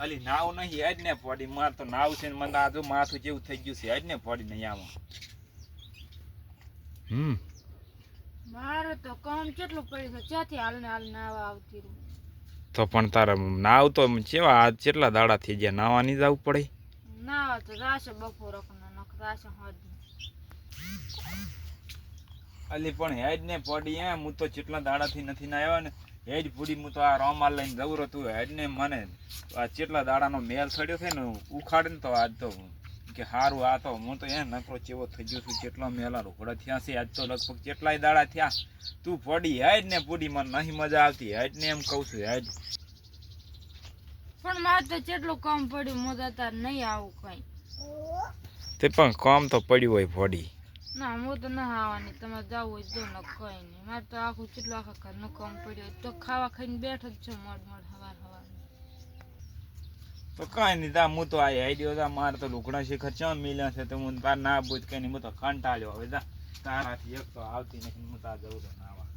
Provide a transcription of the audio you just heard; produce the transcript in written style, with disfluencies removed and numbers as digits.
અલી નાવ નહીં આજ ને પડી માર તો નાવ છે ને મને આજુ માથું જેવું થઈ ગયું છે આજ ને પડી નહીં આવો. મારે તો કામ કેટલું પડ્યું છે ક્યાંથી હાલને નાવા આવતી રહું. તો પણ તારા નાવ તો કેવા આજ કેટલા દાડા થઈ ગયા નાવા નહીં જવું પડે. નાવા તો રાશે બપોર રાશે હદ. અલી પણ હેજ ને પડી એમ હું તો કેટલા દાડાથી નથી ના આવ્યો ને હેજ પૂરી હું તો આ રોમાલ લઈને જવું હતું હેજ ને મને આ કેટલા દાડાનો મેલ થયો છે ને ઉખાડે ને તો આજ તો કે સારું આ તો હું તો એ નકરો ચેવો થઈ ગયો છું કેટલા મેલા રોકડા થયા છે આજ તો લગભગ કેટલાય દાડા થયા તું પડી હેજ ને પૂરી મને નહીં મજા આવતી હેજ ને એમ કહું છું હેજ. પણ મારે તો કેટલું કામ પડ્યું મજા તાર નહીં આવું કઈ. તે પણ કામ તો પડ્યું હોય પડી. ના હું તો ના આવવાની તમે જાવ હોય જો ન કઈ નહીં મારે તો આખું કેટલું આખા ઘરનું કામ પડ્યું તો ખાવા ખાઈને બેઠો જ છું મડ હવાર. તો કઈ નહીં તા હું તો આ આઈડિયો તા મારે તો લુગડા શિખર ચા મિલ્યા છે તો હું તાર ના બુજ કઈ નહીં હું તો કંટાળ્યો હવે જા તારાથી એક તો આવતી નથી હું તાર જવું તો નાવા.